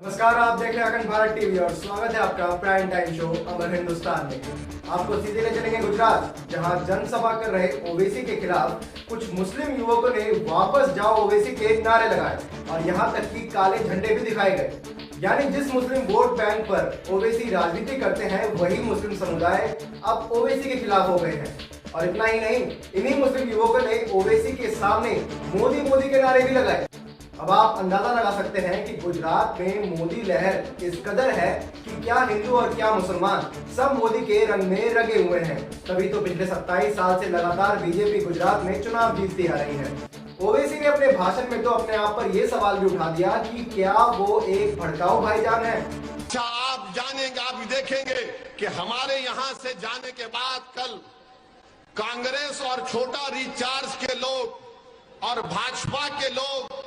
नमस्कार, आप देख रहे हैं अखंड भारत टीवी और स्वागत है आपका प्राइम टाइम शो अमर हिंदुस्तान में। आपको सीधे ले चलेंगे गुजरात, जहां जनसभा कर रहे ओवैसी के खिलाफ कुछ मुस्लिम युवकों ने वापस जाओ ओवैसी के नारे लगाए और यहां तक कि काले झंडे भी दिखाए गए। यानी जिस मुस्लिम वोट बैंक पर ओवैसी राजनीति करते हैं वही मुस्लिम समुदाय अब ओवैसी के खिलाफ हो गए हैं। और इतना ही नहीं, इन्हीं मुस्लिम युवकों ने ओवैसी के सामने मोदी मोदी के नारे भी लगाए। अब आप अंदाजा लगा सकते हैं कि गुजरात में मोदी लहर इस कदर है कि क्या हिंदू और क्या मुसलमान सब मोदी के रंग में रंगे हुए हैं। तभी तो पिछले 27 साल से लगातार बीजेपी गुजरात में चुनाव जीतती आ रही है। ओवैसी ने अपने भाषण में तो अपने आप पर यह सवाल भी उठा दिया कि क्या वो एक भड़काऊ भाईजान है। अच्छा, आप जानेंगे, आप देखेंगे कि हमारे यहाँ से जाने के बाद कल कांग्रेस और छोटा रिचार्ज के लोग और भाजपा के लोग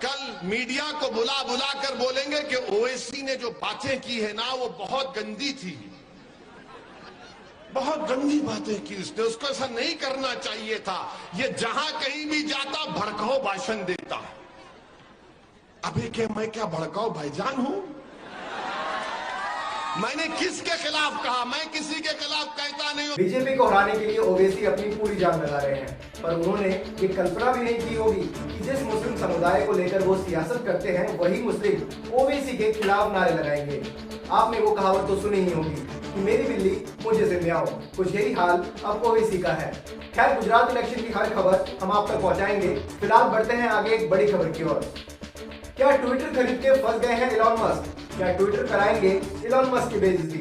कल मीडिया को बुला बुला कर बोलेंगे कि ओवैसी ने जो बातें की है ना वो बहुत गंदी थी, बहुत गंदी बातें की उसने, उसको ऐसा नहीं करना चाहिए था, ये जहां कहीं भी जाता भड़काऊ भाषण देता। अभी के मैं क्या भड़काऊ भाईजान हूं? मैंने किसके खिलाफ कहा? मैं किसी के खिलाफ कहता नहीं हूं। बीजेपी को हराने के लिए ओवैसी अपनी पूरी जान लगा रहे हैं, पर उन्होंने ये कल्पना भी नहीं की होगी कि जिस मुस्लिम समुदाय को लेकर वो सियासत करते हैं वही मुस्लिम ओवैसी के खिलाफ नारे लगाएंगे। आपने वो कहावत तो सुनी ही होगी कि मेरी बिल्ली मुझे से म्याऊं। कुछ यही हाल अब ओवैसी का है। खैर, गुजरात इलेक्शन की हर खबर हम आप तक पहुंचाएंगे। फिलहाल बढ़ते हैं आगे एक बड़ी खबर की ओर। क्या ट्विटर खरीद के फंस गए हैं इलॉन मस्क? क्या ट्विटर कराएंगे इलॉन मस्क की बेइज्जती?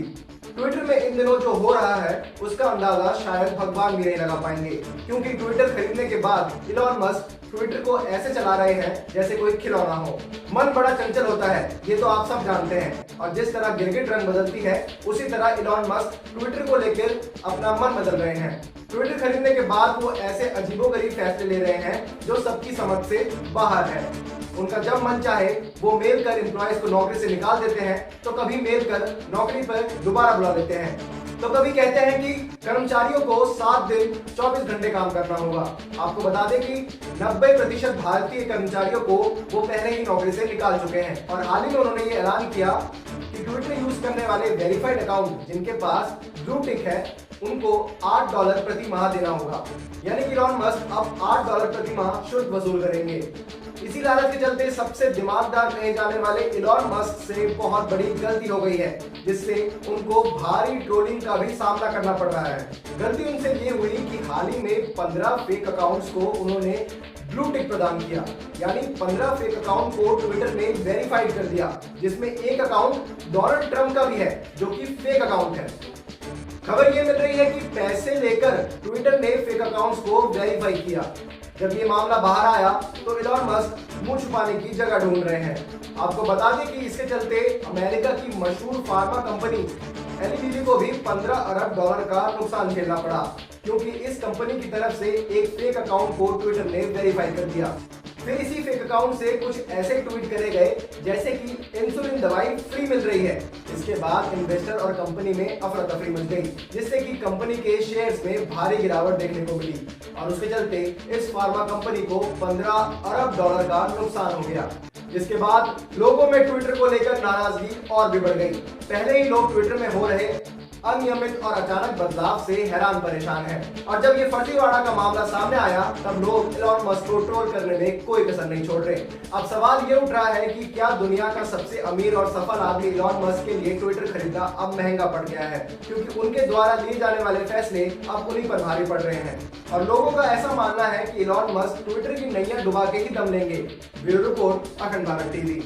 ट्विटर में इन दिनों जो हो रहा है उसका अंदाजा शायद भगवान भी नहीं लगा पाएंगे, क्योंकि ट्विटर खरीदने के बाद इलॉन मस्क ट्विटर को ऐसे चला रहे हैं जैसे कोई खिलौना हो। मन बड़ा चंचल होता है, ये तो आप सब जानते हैं। और जिस तरह गिरगिट रंग बदलती है उसी तरह इलॉन मस्क ट्विटर को लेकर अपना मन बदल रहे हैं। ट्विटर खरीदने के बाद वो ऐसे अजीबोगरीब फैसले ले रहे हैं जो सबकी समझ से बाहर है। उनका जब मन चाहे वो मेल कर एम्प्लॉयज को नौकरी से निकाल देते हैं, तो कभी मेल कर नौकरी पर दोबारा बुला लेते हैं, तो कभी कहते हैं कि कर्मचारियों को 7 दिन 24 घंटे काम करना होगा। आपको बता दें कि 90% भारतीय कर्मचारियों को वो पहले ही नौकरी से निकाल चुके हैं। और हाल ही में उन्होंने ये ऐलान किया कि ट्विटर यूज करने वाले वेरीफाइड अकाउंट जिनके पास ब्लू टिक है उनको $8 प्रति माह देना होगा। यानी कि इलॉन मस्क अब $8 प्रति माह शुल्क वसूल करेंगे। इसी लालच के चलते सबसे दिमागदार कहे जाने वाले इलॉन मस्क से बहुत बड़ी गलती हो गई है, जिससे उनको भारी ट्रोलिंग का भी सामना करना पड़ रहा है। गलती उनसे ये हुई कि हाल ही में 15 फेक अकाउंट्स को उन्होंने ब्लू टिक प्रदान किया। यानी 15 फेक अकाउंट को ट्विटर ने वेरीफाइड कर दिया, जिसमें एक अकाउंट डोनाल्ड ट्रंप का भी है जो कि फेक अकाउंट है। खबर ये मिल रही है कि पैसे लेकर ट्विटर ने फेक अकाउंट्स को वेरीफाई किया। जब ये मामला बाहर आया तो इलॉन मस्क मुंह छुपाने की जगह ढूंढ रहे हैं। आपको बता दें कि इसके चलते अमेरिका की मशहूर फार्मा कंपनी एली को भी $15 अरब का नुकसान झेलना पड़ा, क्योंकि इस कंपनी की तरफ से एक फेक अकाउंट को ट्विटर ने वेरीफाई कर दिया। फिर इसी फेक अकाउंट से कुछ ऐसे ट्वीट करे गए जैसे कि इंसुलिन दवाई फ्री मिल रही है। इसके बाद इन्वेस्टर और कंपनी में अफरा तफरी मच गई, जिससे कि कंपनी के शेयर्स में भारी गिरावट देखने को मिली और उसके चलते इस फार्मा कंपनी को $15 अरब का नुकसान हो गया। जिसके बाद लोगों में ट्विटर को लेकर नाराजगी और भी बढ़ गई। पहले ही लोग ट्विटर में हो रहे अनियमित और अचानक बदलाव से हैरान परेशान हैं। और जब ये फर्जीवाड़ा का मामला सामने आया तब लोग इलॉन मस्क को ट्रोल करने में कोई कसर नहीं छोड़ रहे। अब सवाल ये उठ रहा है कि क्या दुनिया का सबसे अमीर और सफल आदमी इलॉन मस्क के लिए ट्विटर खरीदना अब महंगा पड़ गया है, क्योंकि उनके द्वारा लिए जाने वाले फैसले अब उन्हीं पर भारी पड़ रहे हैं। और लोगों का ऐसा मानना है कि इलॉन मस्क ट्विटर की नैया डुबा के ही दम लेंगे। ब्यूरो रिपोर्ट, अखंड भारत टीवी।